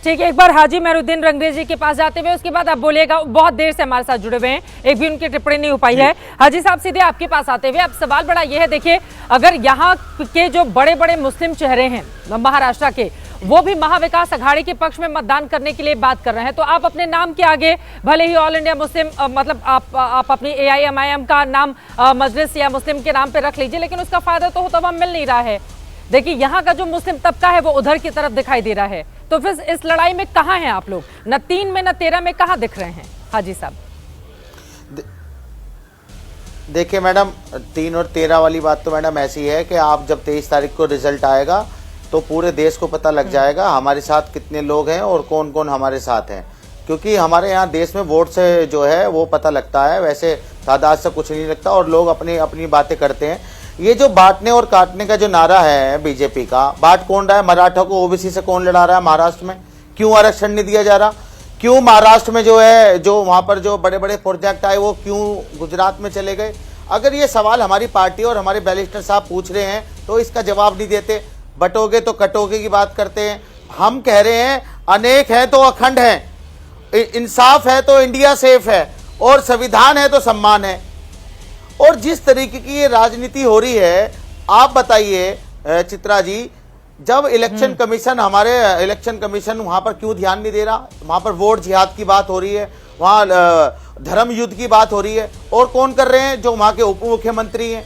ठीक है, एक बार हाजी मेहरुद्दीन रंगरेजी के पास जाते हुए उसके बाद आप बोलिएगा, बहुत देर से हमारे साथ जुड़े हुए हैं, एक भी उनकी टिप्पणी नहीं हो पाई है। हाजी साहब सीधे आपके पास आते हुए अब सवाल बड़ा ये है, देखिए अगर यहाँ के जो बड़े बड़े मुस्लिम चेहरे हैं महाराष्ट्र के, वो भी महाविकास अघाड़ी के पक्ष में मतदान करने के लिए बात कर रहे हैं, तो आप अपने नाम के आगे भले ही ऑल इंडिया मुस्लिम मतलब आप अपनी AIMIM का नाम मजलिस या मुस्लिम के नाम पे रख लीजिए, लेकिन उसका फायदा तो होता हुआ मिल नहीं रहा है। देखिए यहाँ का जो मुस्लिम तबका है वो उधर की तरफ दिखाई दे रहा है, तो फिर इस लड़ाई में कहाँ हैं आप लोग? न 3 में न 13 में कहाँ दिख रहे हैं हाजी साहब? देखिए मैडम, 3 और 13 वाली बात तो मैडम ऐसी है कि आप जब 23 तारीख को रिजल्ट आएगा तो पूरे देश को पता लग जाएगा हमारे साथ कितने लोग हैं और कौन कौन हमारे साथ हैं, क्योंकि हमारे यहाँ देश में वोट से जो है वो पता लगता है, वैसे तादाद से कुछ नहीं लगता और लोग अपनी अपनी बातें करते हैं। ये जो बांटने और काटने का जो नारा है बीजेपी का, बांट कौन रहा है? मराठा को ओबीसी से कौन लड़ा रहा है महाराष्ट्र में? क्यों आरक्षण नहीं दिया जा रहा? क्यों महाराष्ट्र में जो है जो वहाँ पर जो बड़े बड़े प्रोजेक्ट आए वो क्यों गुजरात में चले गए? अगर ये सवाल हमारी पार्टी और हमारे बैरिस्टर साहब पूछ रहे हैं तो इसका जवाब नहीं देते। बटोगे तो कटोगे की बात करते हैं। हम कह रहे हैं अनेक है तो अखंड है, इंसाफ है तो इंडिया सेफ है, और संविधान है तो सम्मान है। और जिस तरीके की ये राजनीति हो रही है, आप बताइए चित्रा जी, जब इलेक्शन कमीशन हमारे इलेक्शन कमीशन वहां पर क्यों ध्यान नहीं दे रहा? वहां पर वोट जिहाद की बात हो रही है, वहां धर्म युद्ध की बात हो रही है, और कौन कर रहे हैं? जो वहां के उप मुख्यमंत्री हैं,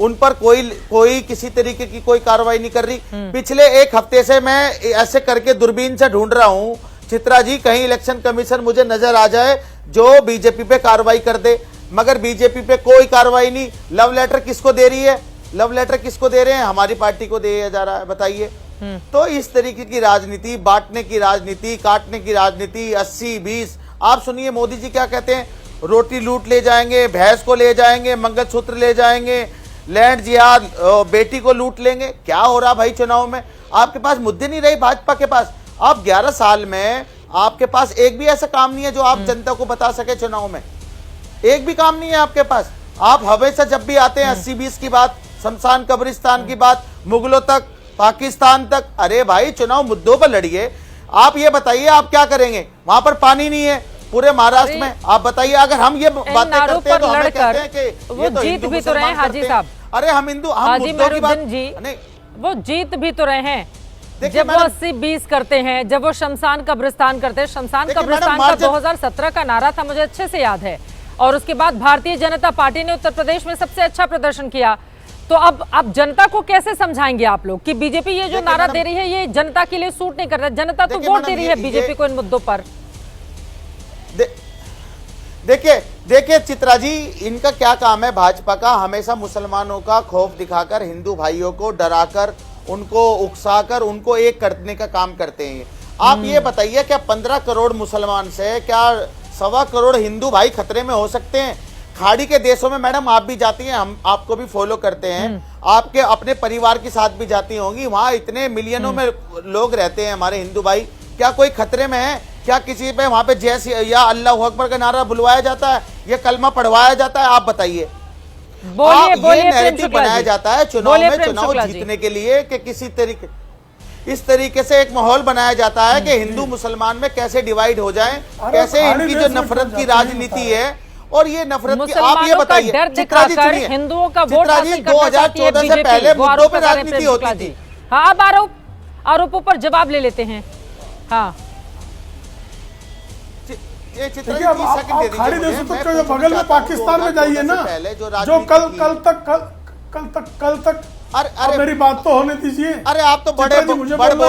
उन पर कोई किसी तरीके की कोई कार्रवाई नहीं कर रही। पिछले 1 हफ्ते से मैं ऐसे करके दूरबीन से ढूंढ रहा हूं चित्रा जी, कहीं इलेक्शन कमीशन मुझे नजर आ जाए जो बीजेपी पे कार्रवाई कर दे, मगर बीजेपी पे कोई कार्रवाई नहीं। लव लेटर किसको दे रही है? लव लेटर किसको दे रहे हैं? हमारी पार्टी को दिया जा रहा है, बताइए। तो इस तरीके की राजनीति, बांटने की राजनीति, काटने की राजनीति, 80-20। आप सुनिए मोदी जी क्या कहते हैं, रोटी लूट ले जाएंगे, भैंस को ले जाएंगे, मंगलसूत्र ले जाएंगे, लैंड जिहाद, बेटी को लूट लेंगे। क्या हो रहा भाई चुनाव में? आपके पास मुद्दे नहीं रहे भाजपा के पास। आप 11 साल में आपके पास एक भी ऐसा काम नहीं है जो आप जनता को बता सके चुनाव में, एक भी काम नहीं है आपके पास। आप हमेशा जब भी आते हैं 80-20 की बात, शमशान कब्रिस्तान की बात, मुगलों तक, पाकिस्तान तक। अरे भाई चुनाव मुद्दों पर लड़िए। आप ये बताइए आप क्या करेंगे? वहां पर पानी नहीं है पूरे महाराष्ट्र में, आप बताइए। अगर हम ये बातें करते हैं तो हमें कहते हैं कि वो जीत भी तो रहे हैं हाजी साहब। अरे हम हिंदू, हम हाजी मुद्दों की बात जी नहीं, वो जीत भी तो रहे हैं। जब वो 80-20 करते हैं, जब वो शमशान कब्रिस्तान करते हैं, शमशान कब्रिस्तान का 2017 का नारा था, मुझे अच्छे से याद है। और उसके बाद भारतीय जनता पार्टी ने उत्तर प्रदेश में सबसे अच्छा प्रदर्शन किया। तो अब जनता को कैसे समझाएंगे आप लोग कि बीजेपी ये जो नारा दे रही है ये जनता के लिए सूट नहीं कर रहा? जनता तो वोट दे रही है बीजेपी को इन मुद्दों पर। देखिए चित्रा जी, इनका क्या काम है भाजपा का? हमेशा मुसलमानों का खौफ दिखाकर, हिंदू भाइयों को डराकर, उनको उकसाकर, उनको एक करने का काम करते हैं। आप ये बताइए, क्या 15 करोड़ मुसलमान से क्या 1.25 करोड़ हिंदू भाई खतरे में हो सकते हैं? खाड़ी के देशों में मैडम आप भी जाती हैं, हम आपको भी फॉलो करते हैं, आपके अपने परिवार के साथ भी जाती होंगी। वहां इतने मिलियनों में लोग रहते हैं हमारे हिंदू भाई, क्या कोई खतरे में है? क्या किसी पे वहां पे जय या अल्लाह अकबर का नारा बुलवाया जाता है या कलमा पढ़वाया जाता है? आप बताइए। बोलिए नैरेटिव बनाया जाता है चुनाव में, चुनाव जीतने के लिए, कि किसी तरीके इस तरीके से एक माहौल बनाया जाता है कि हिंदू मुसलमान में कैसे डिवाइड हो जाए, कैसे इनकी जो नफरत की राजनीति है, और ये नफरत की, आप ये बताइए चित्रा जी, सुनिए हिंदुओं का वोट 2014 से पहले मुद्दों पर राजनीति होती थी। हाँ, अब आरोपों पर जवाब ले लेते हैं। हाँ, ये खाड़ी देशों तक जो बगल में पाकिस्तान में जाइए ना, जो कल तक अरे मेरी बात तो होने दीजिए। अरे आप तो बड़े मुझे बोला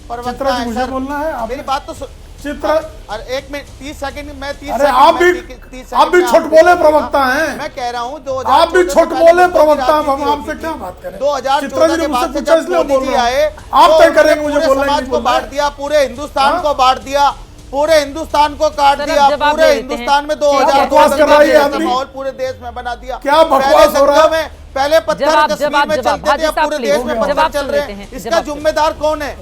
चित्रा जी, मुझे बोलना है, मेरी बात तो चित्रा। अरे 1 मिनट 30 सेकंड में 30 अरे आप भी छोट बोले प्रवक्ता हैं। मैं कह रहा हूँ आप भी छोट बोले प्रवक्ता, हम आपसे क्या बात करें? 2014 के बाद से जब मोदी जी आए, आप तय करेंगे मुझे बोलना समाज को बांट दिया, पूरे हिंदुस्तान को बांट दिया, पूरे हिंदुस्तान को काट दिया, पूरे हिंदुस्तान में 2014 माहौल पूरे देश में बना दिया। क्या बकवास हो रहा है? पहले पत्थर कश्मीर में चलते थे, पूरे देश में पत्थर चल रहे हैं। इसका जिम्मेदार कौन है?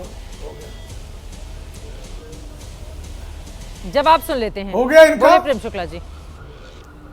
जवाब सुन लेते हैं। हो गया इनका। प्रेम शुक्ला जी,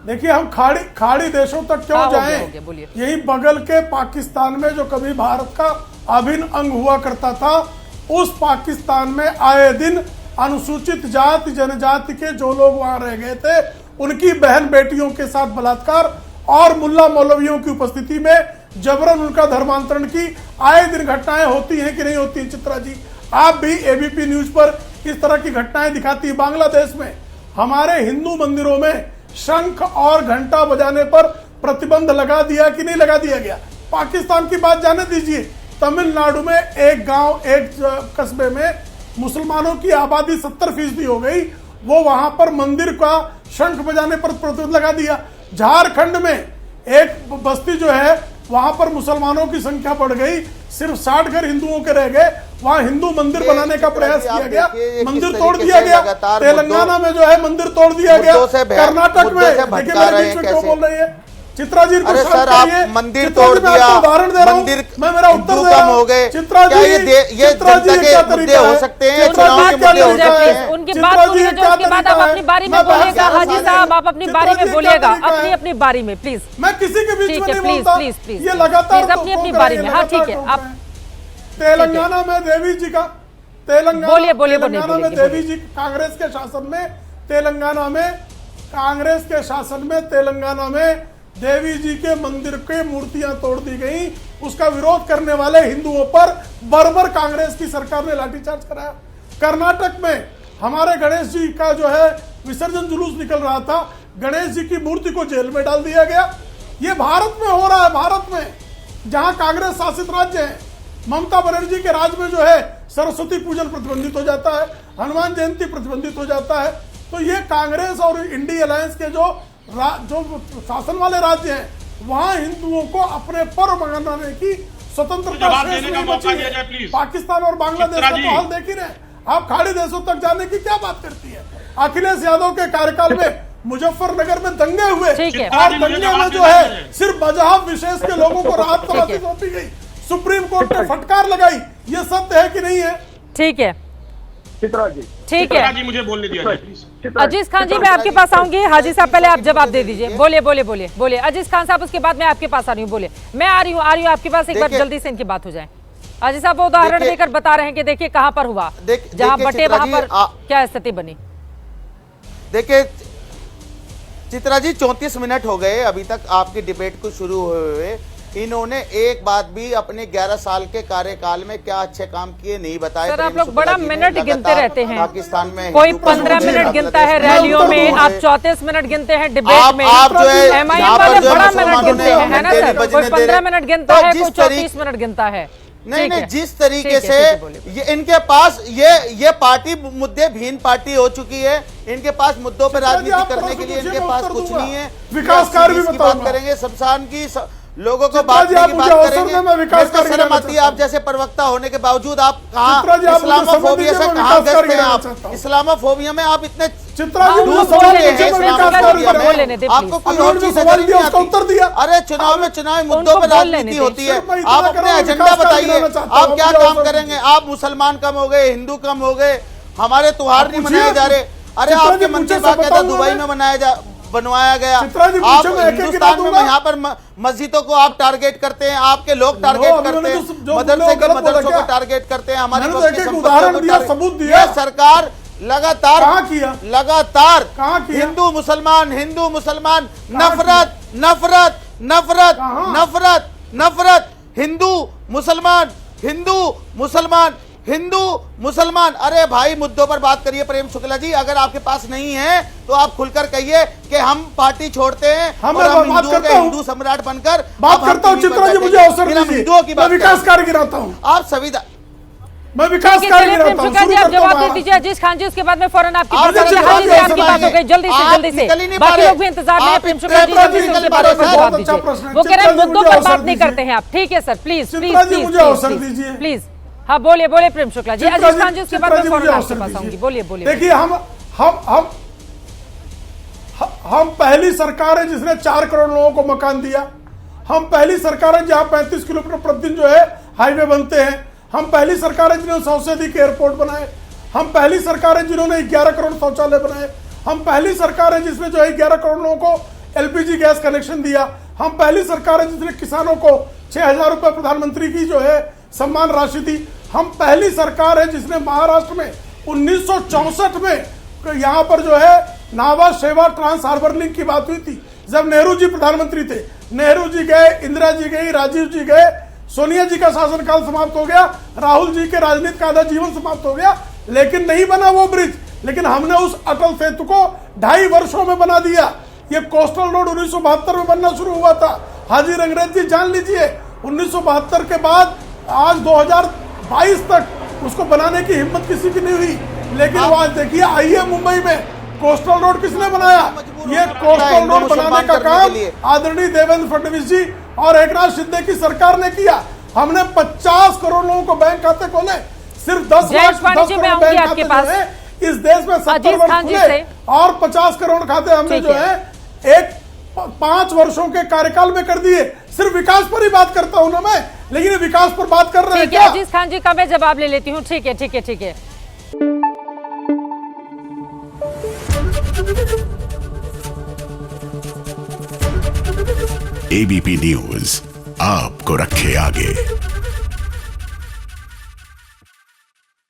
देखिए हम खाड़ी देशों तक क्यों जाएं? यही बगल के पाकिस्तान में जो कभी भारत का अभिन्न अंग हुआ करता था, उस पाकिस्तान में आए दिन अनुसूचित जाति जनजाति के जो लोग वहां रह गए थे उनकी बहन बेटियों के साथ बलात्कार और मुल्ला मौलवियों की उपस्थिति में जबरन उनका धर्मांतरण की आए दिन घटनाएं होती हैं कि नहीं होती हैं। चित्रा जी, आप भी एबीपी न्यूज पर इस तरह की घटनाएं दिखाती है। बांग्लादेश में हमारे हिंदू मंदिरों में शंख और घंटा बजाने पर प्रतिबंध लगा दिया कि नहीं लगा दिया गया। पाकिस्तान की बात जाने दीजिए, तमिलनाडु में एक गांव एक कस्बे में मुसलमानों की आबादी 70% हो गई, वो वहां पर मंदिर का शंख बजाने पर प्रतिबंध लगा दिया। झारखंड में एक बस्ती जो है वहां पर मुसलमानों की संख्या बढ़ गई, सिर्फ 60 घर हिंदुओं के रह गए, वहां हिंदू मंदिर बनाने का प्रयास किया गया, मंदिर तोड़ दिया गया। तेलंगाना में जो है मंदिर तोड़ दिया गया। कर्नाटक में देखिए मेरे बीच में क्यों बोल रही है चित्रा जी। अरे सर, आप मंदिर तोड़ दिया, उदाहरण दे रहा हूं, मंदिर मैं मेरा उत्तर दे रहा कम हो गए। चित्रा जी, ये जनता के मुद्दे हो सकते हैं, चुनाव के मुद्दे हो सकते हैं। उनकी बात सुनिए, जो उसके बाद आप अपनी बारी में बोलिएगा। हाजी साहब, आप अपनी बारी में बोलिएगा, अपनी बारी में प्लीज। मैं किसी के बीच में नहीं प्लीज बोलता। प्लीज प्लीज ये लगातार अपनी बारी में। हाँ ठीक है, आप तेलंगाना में देवी जी का बोलिए तेलंगाना में देवी जी कांग्रेस के शासन में तेलंगाना में देवी जी के मंदिर के मूर्तियां तोड़ दी गई। उसका विरोध करने वाले हिंदुओं पर बर्बर कांग्रेस की सरकार ने लाठीचार्ज कराया। कर्नाटक में हमारे गणेश जी का जो है विसर्जन जुलूस निकल रहा था, गणेश जी की मूर्ति को जेल में डाल दिया गया। ये भारत में हो रहा है, भारत में जहां कांग्रेस शासित राज्य है। ममता बनर्जी के राज में जो है सरस्वती पूजन प्रतिबंधित हो जाता है, हनुमान जयंती प्रतिबंधित हो जाता है। तो ये कांग्रेस और इंडी अलायंस के जो शासन वाले राज्य हैं वहां हिंदुओं को अपने पर्व मनाने की स्वतंत्रता पाकिस्तान और बांग्लादेश का तो हाल देख ही रहे। आप खाड़ी देशों तक जाने की क्या बात करती है। अखिलेश यादव के कार्यकाल में मुजफ्फरनगर में दंगे हुए और दंगे में जो है सिर्फ मजहब विशेष के लोगों को राहत तलाशी सौंपी गई, सुप्रीम कोर्ट ने फटकार लगाई। ये सत्य है कि नहीं है? ठीक है चित्रा जी, ठीक है जी, मुझे बोलने दिया प्लीज। अजीज खान जी, मैं आपके पास आऊंगी। हाजी साहब पहले आप जवाब दे दीजिए। बोलिए अजीज खान साहब, उसके बाद मैं आपके पास आ रही हूँ। बोले मैं आ रही हूँ आपके पास, एक बार जल्दी से इनकी बात हो जाए। अजीज साहब वो उदाहरण देकर बता रहे हैं कि देखिए कहां पर हुआ, जहां बटे वहां पर क्या स्थिति बनी। देखिए चित्रा जी, 34 मिनट हो गए अभी तक आपकी डिबेट को शुरू हुए। इन्होंने एक बात भी अपने 11 साल के कार्यकाल में क्या अच्छे काम किए नहीं बताए। सर आप लोग बड़ा मिनट गिनते रहते हैं, पाकिस्तान में कोई 15 मिनट गिनता है रैलियों में, आप 34 मिनट गिनते हैं डिबेट में। आप जो है एमआईएम वाले बड़ा मिनट गिनते हैं, है ना सर? कोई 15 मिनट गिनता है, कोई 34 मिनट गिनता है। नहीं, जिस तरीके से ये इनके पास ये पार्टी मुद्दे भीन पार्टी हो चुकी है। इनके पास मुद्दों पर राजनीति करने के लिए इनके पास कुछ नहीं है। विकास कार्य की बात करेंगे, शमशान की लोगों को बांटने की बात करेंगे। आप जैसे प्रवक्ता होने के बावजूद आप कहाँ इस्लामोफोबिया से कहाँ गए हैं? आप इस्लामोफोबिया में आप इतने आपको कोई और चीज उत्तर दिया। अरे चुनावी मुद्दों पर राजनीति होती है। आप अपने एजेंडा बताइए, आप क्या काम करेंगे? आप मुसलमान कम हो गए, हिंदू कम हो गए, हमारे त्योहार नहीं मनाए जा रहे। अरे आपके मन की बात कहता दुबई में बनवाया गया। आप हिंदुस्तान में यहाँ पर मस्जिदों को आप टारगेट करते हैं, आपके लोग टारगेट करते हैं, मदरसों को टारगेट करते हैं, हमारी सबूत दिया। सरकार लगातार हिंदू मुसलमान नफरत नफरत नफरत नफरत नफरत हिंदू मुसलमान। अरे भाई मुद्दों पर बात करिए प्रेम शुक्ला जी। अगर आपके पास नहीं है तो आप खुलकर कहिए कि हम पार्टी छोड़ते हैं और हम हिंदुओं के हिंदू सम्राट बनकर बात करता हूं। चित्रा जी मुझे अवसर दीजिए, मैं विकास कार्य गिराता हूं। आप संविधान मैं विकास कार्य गिराता हूं। आप जवाब दे दीजिए अजीज खान जी, उसके बाद में फौरन आपकी बात हो गई। जल्दी से बाकी लोग भी इंतजार में हैं। प्रेम शुक्ला जी उसके बारे में जवाब दीजिए। वो कह रहे हैं मुद्दों पर बात नहीं करते हैं आप। ठीक है सर, प्लीज मुझे अवसर दीजिए प्लीज। हाँ बोलिए प्रेम शुक्ला जी। अजीज खान जी उसके बाद में फौरन आपके पास आऊंगी। बोलिए। देखिए हम पहली सरकार है जिसने 4 करोड़ लोगों को मकान दिया। हम पहली सरकार है जहां 35 किलोमीटर प्रतिदिन जो है हाईवे बनते हैं। हम पहली सरकार है जिन्होंने 100 से अधिक एयरपोर्ट बनाए। हम पहली सरकार है जिन्होंने 11 करोड़ शौचालय बनाए। हम पहली सरकार है जिसने जो है 11 करोड़ लोगों को एलपीजी गैस कनेक्शन दिया। हम पहली सरकार है जिसने किसानों को 6,000 रुपए प्रधानमंत्री की जो है सम्मान राशि दी। हम पहली सरकार है जिसने महाराष्ट्र में 1964 में यहाँ पर जो है नावा शेवा ट्रांस हार्बर लिंक की बात हुई थी, जब नेहरू जी प्रधानमंत्री थे। नेहरू जी गए, इंदिरा जी गई, राजीव जी गए, सोनिया जी का शासनकाल समाप्त हो गया, राहुल जी के राजनीति का आधा जीवन समाप्त हो गया, लेकिन नहीं बना वो ब्रिज। लेकिन हमने उस अटल सेतु को 2.5 वर्षों में बना दिया। ये कोस्टल रोड 1972 में बनना शुरू हुआ था। हाजी रंगरेज जी जान लीजिए, 1972 के बाद आज 2022 तक उसको बनाने की हिम्मत किसी की नहीं हुई। लेकिन वो आज देखिए, आइए मुंबई में कोस्टल रोड किसने बनाया? ये कोस्टल रोड बनाने का काम आदरणीय देवेंद्र फडणवीस जी और एकनाथ शिंदे की सरकार ने किया। हमने 50 करोड़ लोगों को बैंक खाते खोले, सिर्फ 10 लाख बैंक खाते जो है इस देश में 70 वर्ष खुले, और 50 करोड़ खाते हमने जो है एक 5 वर्षों के कार्यकाल में कर दिए। सिर्फ विकास पर ही बात करता हूं ना मैं, लेकिन विकास पर बात कर रहे हैं क्या? अजीज खान जी का मैं जवाब ले लेती हूँ। ठीक है, ठीक है, ठीक है। एबीपी न्यूज आपको रखे आगे।